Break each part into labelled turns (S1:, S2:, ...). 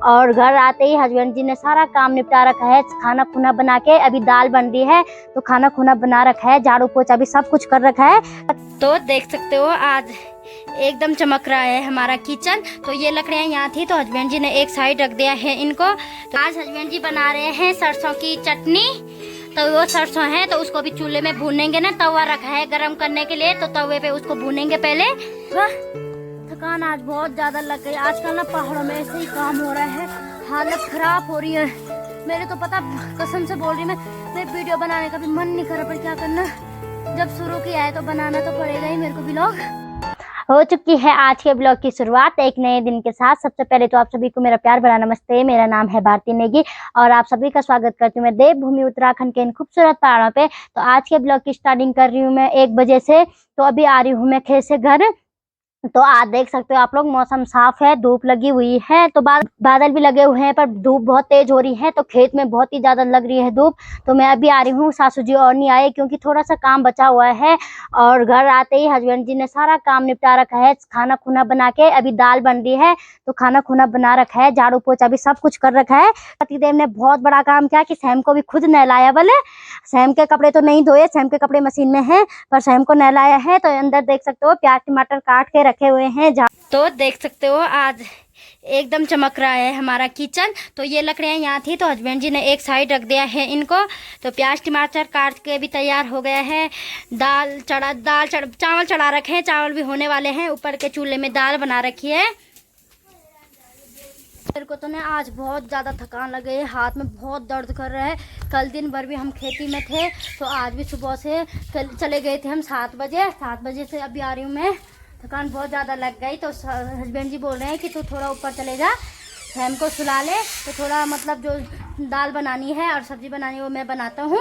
S1: और घर आते ही हस्बैंड जी ने सारा काम निपटा रखा है। खाना खुना बना के अभी दाल बन रही है तो खाना खुना बना रखा है, झाड़ू पोछा भी सब कुछ कर रखा है। तो देख सकते हो आज एकदम चमक रहा है हमारा किचन। तो ये लकड़ियाँ यहाँ थी तो हस्बैंड जी ने एक साइड रख दिया है इनको। तो आज हस्बैंड जी बना रहे हैं सरसों की चटनी। तो वो सरसों है तो उसको भी चूल्हे में भूनेंगे ना, तवा रखा है गरम करने के लिए तो तवे पे उसको भूनेंगे पहले। वाह थकान आज बहुत ज्यादा लग गई। आजकल ना पहाड़ों में ऐसे ही काम हो रहा है, हालत खराब हो रही है मेरे। तो पता कसम से बोल रही मैं वीडियो बनाने का भी मन नहीं कर रहा, पर क्या करना, जब शुरू किया है तो बनाना तो पड़ेगा ही मेरे को। ब्लॉग हो चुकी है आज के ब्लॉग की शुरुआत एक नए दिन के साथ। सबसे पहले तो आप सभी को मेरा प्यार भरा नमस्ते। मेरा नाम है भारती नेगी और आप सभी का स्वागत करती हूँ मैं देवभूमि उत्तराखंड के इन खूबसूरत पहाड़ों पे। तो आज के ब्लॉग की स्टार्टिंग कर रही हूँ मैं 1 बजे से। तो अभी आ रही हूँ मैं खेत से घर। तो आज देख सकते हो आप लोग मौसम साफ है, धूप लगी हुई है, तो बादल भी लगे हुए हैं पर धूप बहुत तेज हो रही है तो खेत में बहुत ही ज्यादा लग रही है धूप। तो मैं अभी आ रही हूँ, सासू जी और नहीं आए क्योंकि थोड़ा सा काम बचा हुआ है। और घर आते ही हस्बैंड जी ने सारा काम निपटा रखा है। खाना खुना बना के अभी दाल बन रही है तो खाना खुना बना रखा है, झाड़ू पोछा भी सब कुछ कर रखा है। पतिदेव ने बहुत बड़ा काम किया कि सैम को भी खुद नहलाया। बोले सैम के कपड़े तो नहीं धोए, सैम के कपड़े मशीन में है, पर सैम को नहलाया है। तो अंदर देख सकते हो प्याज टमाटर काट के रखे हुए हैं। तो देख सकते हो आज एकदम चमक रहा है हमारा किचन। तो ये लकड़ियाँ यहाँ थी तो हस्बैंड जी ने एक साइड रख दिया है इनको। तो प्याज टमाटर काट के भी तैयार हो गया है। चावल चढ़ा रखे हैं, चावल भी होने वाले हैं। ऊपर के चूल्हे में दाल बना रखी है। मेरे को तो ना आज बहुत ज़्यादा थकान लगे है, हाथ में बहुत दर्द कर रहा है। कल दिन भर भी हम खेती में थे तो आज भी सुबह से चले गए थे हम 7 बजे से अभी आ रही हूँ मैं। थकान बहुत ज़्यादा लग गई तो हस्बैंड जी बोल रहे हैं कि तू थोड़ा ऊपर चले जा, सैम को सुला ले। तो थोड़ा मतलब जो दाल बनानी है और सब्जी बनानी है वो मैं बनाता हूँ।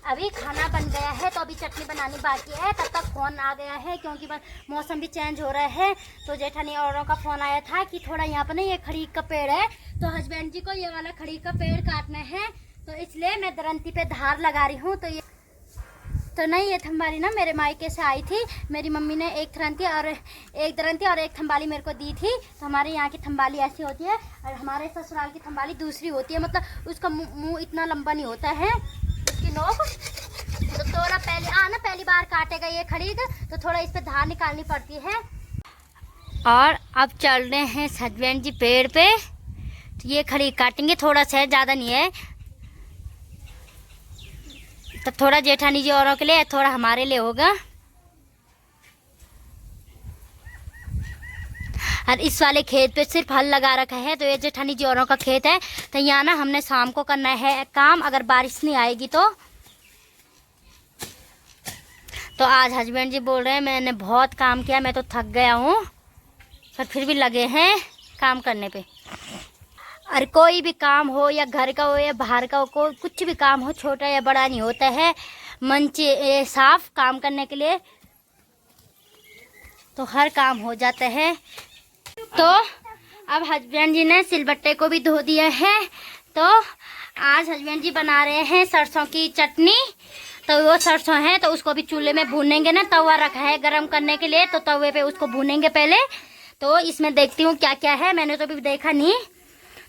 S1: अभी खाना बन गया है तो अभी चटनी बनानी बाकी है। तब तक फ़ोन आ गया है क्योंकि मौसम भी चेंज हो रहा है। तो जेठानी औरों का फ़ोन आया था कि थोड़ा यहाँ पर ना ये खड़ीक का पेड़ है तो हस्बैंड जी को ये वाला खड़ीक का पेड़ काटना है। तो इसलिए मैं दरंती पे धार लगा रही हूँ। तो नहीं ये थंबाली ना मेरे मायके से आई थी। मेरी मम्मी ने एक दरंती और एक थंबाली मेरे को दी थी। तो हमारे यहाँ की थंबाली ऐसी होती है और हमारे ससुराल की थंबाली दूसरी होती है। मतलब उसका मुँह इतना लंबा नहीं होता है, उसकी नोक। तो थोड़ा पहली बार काटेगा ये खड़ीद तो थोड़ा इस पे धार निकालनी पड़ती है। और अब चल रहे हैं हस्बैंड जी पेड़ पे। तो ये खड़ीद काटेंगे, थोड़ा सा ज़्यादा नहीं है। तो थोड़ा जेठानी जी औरों के लिए, थोड़ा हमारे लिए होगा। और इस वाले खेत पे सिर्फ हल लगा रखा है तो ये जेठानी जी औरों का खेत है। तो यहाँ ना हमने शाम को करना है काम, अगर बारिश नहीं आएगी तो आज हस्बैंड जी बोल रहे हैं मैंने बहुत काम किया, मैं तो थक गया हूँ, पर फिर भी लगे हैं काम करने पे। और कोई भी काम हो या घर का हो या बाहर का हो, कुछ भी काम हो, छोटा या बड़ा नहीं होता है। मन साफ काम करने के लिए तो हर काम हो जाता है। तो अब हस्बैंड जी ने सिलबट्टे को भी धो दिया है। तो आज हस्बैंड जी बना रहे हैं सरसों की चटनी। तो वो सरसों है तो उसको भी चूल्हे में भूनेंगे ना, तवा रखा है गरम करने के लिए तो तवे पे उसको भूनेंगे पहले। तो इसमें देखती हूँ क्या क्या है, मैंने तो अभी देखा नहीं।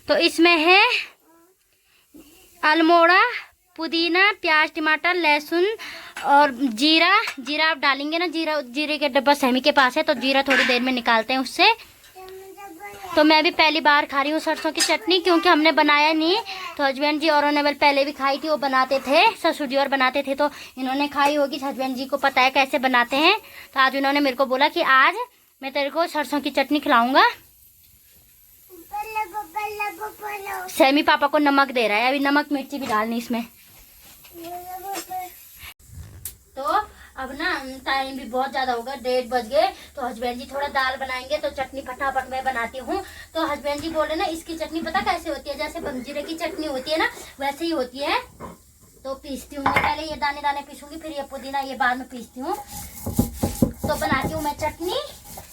S1: तो इसमें है अल्मोड़ा, पुदीना, प्याज टमाटर, लहसुन और जीरा आप डालेंगे ना। जीरे के डब्बा सैमी के पास है तो जीरा थोड़ी देर में निकालते हैं उससे। तो मैं भी पहली बार खा रही हूँ सरसों की चटनी क्योंकि हमने बनाया नहीं। तो हस्बैंड जी और ने पहले भी खाई थी, वो बनाते थे, ससुर जी और बनाते थे तो इन्होंने खाई होगी। हस्बैंड जी को पता है कैसे बनाते हैं। तो आज उन्होंने मेरे को बोला कि आज मैं तेरे को सरसों की चटनी खिलाऊंगा। सैमी पापा को नमक दे रहा है, अभी नमक मिर्ची भी डालनी इसमें। तो अब ना टाइम भी बहुत ज़्यादा होगा, 1:30 बज गए। तो हस्बैंड जी थोड़ा दाल बनाएंगे तो चटनी फटाफट मैं बनाती हूँ। तो हस्बैंड जी बोले ना इसकी चटनी पता कैसे होती है, जैसे बंजीरे की चटनी होती है ना वैसे ही होती है। तो पीसती हूँ मैं, पहले ये दाने दाने पीसूंगी, फिर ये पुदीना ये बाद में पीसती हूँ। तो बनाती हूँ मैं चटनी,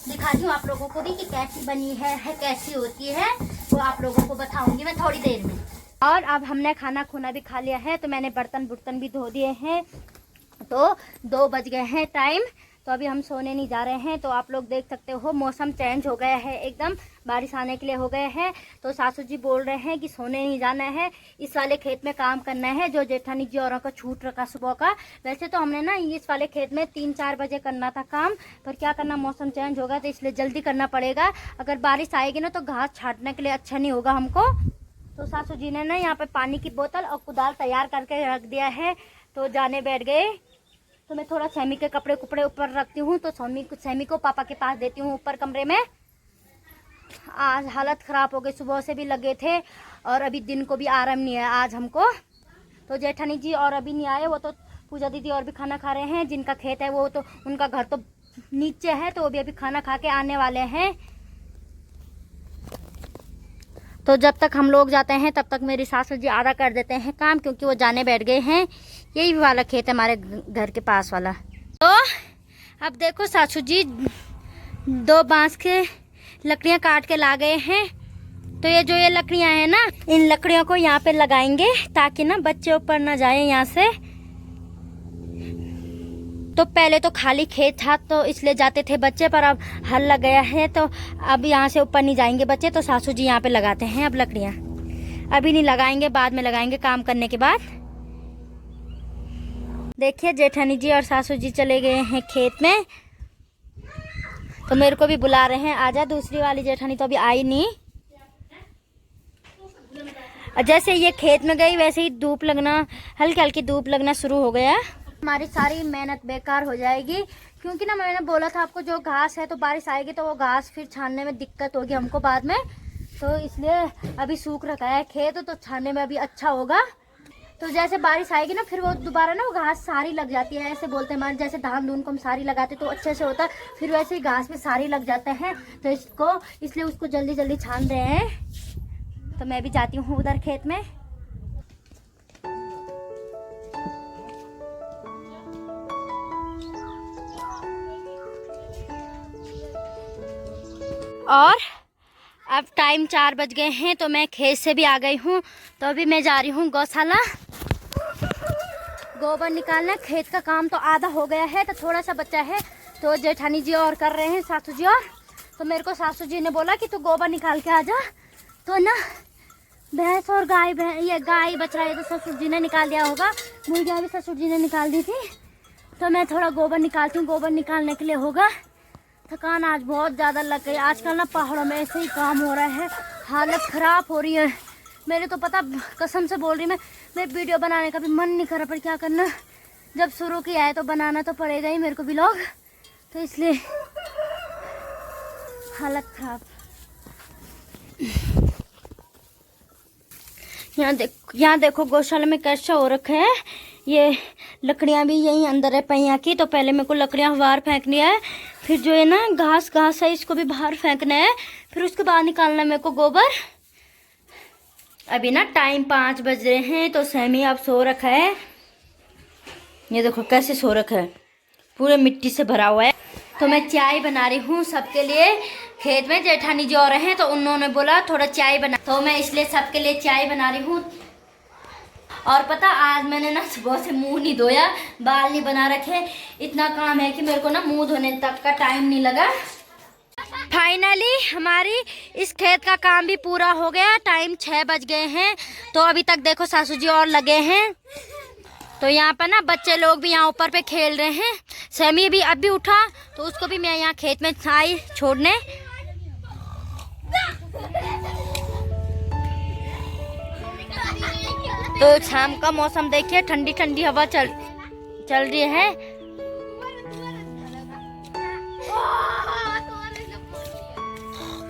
S1: दिखाती हूँ आप लोगों को भी कि कैसी बनी है कैसी होती है, वो आप लोगों को बताऊंगी मैं थोड़ी देर में। और अब हमने खाना खुना भी खा लिया है तो मैंने बर्तन भी धो दिए हैं। तो 2 बज गए हैं टाइम। तो अभी हम सोने नहीं जा रहे हैं। तो आप लोग देख सकते हो मौसम चेंज हो गया है, एकदम बारिश आने के लिए हो गए हैं। तो सासू जी बोल रहे हैं कि सोने नहीं जाना है, इस वाले खेत में काम करना है जो जेठानी जी औरों का छूट रखा सुबह का। वैसे तो हमने ना इस वाले खेत में 3-4 बजे करना था काम, पर क्या करना मौसम चेंज होगा तो इसलिए जल्दी करना पड़ेगा। अगर बारिश आएगी ना तो घास छाटने के लिए अच्छा नहीं होगा हमको। तो सासू जी ने ना यहाँ पे पानी की बोतल और कुदाल तैयार करके रख दिया है। तो जाने बैठ गए। तो मैं थोड़ा सैमी के कपड़े कुपड़े ऊपर रखती हूँ, तो सैमी को पापा के पास देती हूँ ऊपर कमरे में। आज हालत ख़राब हो गई, सुबह से भी लगे थे और अभी दिन को भी आराम नहीं है आज हमको। तो जेठानी जी और अभी नहीं आए, वो तो पूजा दीदी और भी खाना खा रहे हैं। जिनका खेत है वो तो उनका घर तो नीचे है, तो वो भी अभी खाना खा के आने वाले हैं। तो जब तक हम लोग जाते हैं तब तक मेरी सासू जी आधा कर देते हैं काम, क्योंकि वो जाने बैठ गए हैं। यही वाला खेत है हमारे घर के पास वाला। तो अब देखो सासू जी 2 बांस के लकड़ियां काट के ला गए हैं। तो ये लकड़ियां हैं ना, इन लकड़ियों को यहाँ पे लगाएंगे ताकि ना बच्चे ऊपर ना जाए यहाँ से। तो पहले तो खाली खेत था तो इसलिए जाते थे बच्चे, पर अब हल लग गया है तो अब यहाँ से ऊपर नहीं जाएंगे बच्चे। तो सासू जी यहाँ पे लगाते हैं अब लकड़ियाँ। अभी नहीं लगाएंगे, बाद में लगाएंगे काम करने के बाद। देखिए जेठानी जी और सासू जी चले गए हैं खेत में। तो मेरे को भी बुला रहे हैं, आजा। दूसरी वाली जेठानी तो अभी आई नहीं। जैसे ये खेत में गई वैसे ही धूप लगना, हल्की हल्की धूप लगना शुरू हो गया। हमारी सारी मेहनत बेकार हो जाएगी, क्योंकि ना मैंने बोला था आपको जो घास है तो बारिश आएगी तो वो घास फिर छानने में दिक्कत होगी हमको बाद में। तो इसलिए अभी सूख रखा है खेत, तो छानने में अभी अच्छा होगा। तो जैसे बारिश आएगी ना फिर वो दोबारा ना वो घास सारी लग जाती है। ऐसे बोलते हैं हमारे, जैसे धान धून को हम सारी लगाते तो अच्छे से होता है, फिर वैसे ही घास में सारी लग जाते हैं। तो इसलिए उसको जल्दी जल्दी छान रहे हैं। तो मैं भी जाती हूँ उधर खेत में। और अब टाइम 4 बज गए हैं, तो मैं खेत से भी आ गई हूँ। तो अभी मैं जा रही हूँ गौशाला गोबर निकालना। खेत का काम तो आधा हो गया है, तो थोड़ा सा बचा है। तो जेठानी जी और कर रहे हैं, सासू जी और। तो मेरे को सासू जी ने बोला कि तू गोबर निकाल के आ जा। तो ना भैंस और ये गाय बच रहा है तो ससुर जी ने निकाल दिया होगा, मुर्गियाँ भी ससुर जी ने निकाल दी थी। तो मैं थोड़ा गोबर निकालती हूँ, गोबर निकालने के लिए होगा। थकान आज बहुत ज़्यादा लग गई। आजकल ना पहाड़ों में ऐसे ही काम हो रहा है, हालत ख़राब हो रही है। मेरे तो पता कसम से बोल रही मैं वीडियो बनाने का भी मन नहीं कर रहा, पर क्या करना, जब शुरू किया है तो बनाना तो पड़ेगा ही मेरे को व्लॉग। तो इसलिए हालत ख़राब। यहाँ देखो गौशाला में कैसा हो रखा है। ये लकड़ियाँ भी यहीं अंदर है पहिया की। तो पहले मेरे को लकड़ियाँ बाहर फेंकनी है, फिर जो है ना घास है इसको भी बाहर फेंकना है, फिर उसके बाद निकालना है मेरे को गोबर। अभी ना टाइम 5 बज रहे हैं। तो सैमी अब सो रखा है। ये देखो कैसे सो रखा है, पूरे मिट्टी से भरा हुआ है। तो मैं चाय बना रही हूँ सबके लिए। खेत में जेठानी जी और हैं तो उन्होंने बोला थोड़ा चाय बना, तो मैं इसलिए सबके लिए चाय बना रही हूँ। और पता आज मैंने ना सुबह से मुंह नहीं धोया, बाल नहीं बना रखे। इतना काम है कि मेरे को ना मुंह धोने तक का टाइम नहीं लगा। फाइनली हमारी इस खेत का काम भी पूरा हो गया। टाइम 6 बज गए हैं। तो अभी तक देखो सासू जी और लगे हैं। तो यहाँ पर ना बच्चे लोग भी यहाँ ऊपर पे खेल रहे हैं। सैमी भी अब भी उठा, तो उसको भी मैं यहाँ खेत में आई छोड़ने। तो शाम का मौसम देखिए, ठंडी ठंडी हवा चल रही है।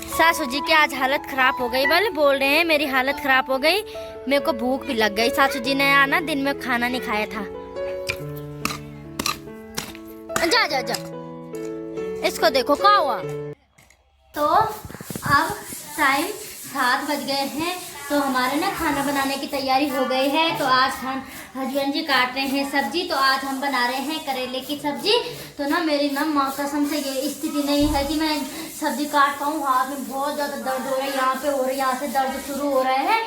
S1: सासू जी की आज हालत खराब हो गई, बोल रहे हैं मेरी हालत खराब हो गई। मेरे को भूख भी लग गई। सासू जी ने आना दिन में खाना नहीं खाया था। जा जा जा, इसको देखो क्या हुआ। तो अब टाइम 7 बज गए हैं। तो हमारे ना खाना बनाने की तैयारी हो गई है। तो आज हम हस्बैंड जी काट रहे हैं सब्जी। तो आज हम बना रहे हैं करेले की सब्जी। तो ना मेरी ना माँ कसम से ये स्थिति नहीं है कि मैं सब्जी काट पाऊँ। हाथ में बहुत ज़्यादा दर्द हो रहा है, यहाँ पे हो रहा है, यहाँ से दर्द शुरू हो रहा है।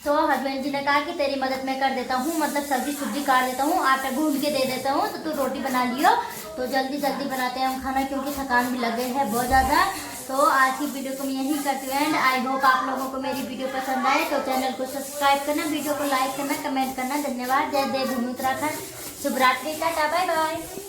S1: तो हस्बैंड जी ने कहा कि तेरी मदद मैं कर देता हूँ, मतलब सब्जी काट देता हूँ, आटा गूंद के दे देता हूँ, तो तू रोटी बना लियो। तो जल्दी जल्दी बनाते हैं हम खाना, क्योंकि थकान भी लग गई है बहुत ज़्यादा। तो आज की वीडियो को मैं यही करती हूँ एंड आई होप आप लोगों को मेरी वीडियो पसंद आए। तो चैनल को सब्सक्राइब करना, वीडियो को लाइक करना, कमेंट करना। धन्यवाद। जय देव भूमि उत्तराखंड। शुभ रात्रि, टाटा, बाय बाय।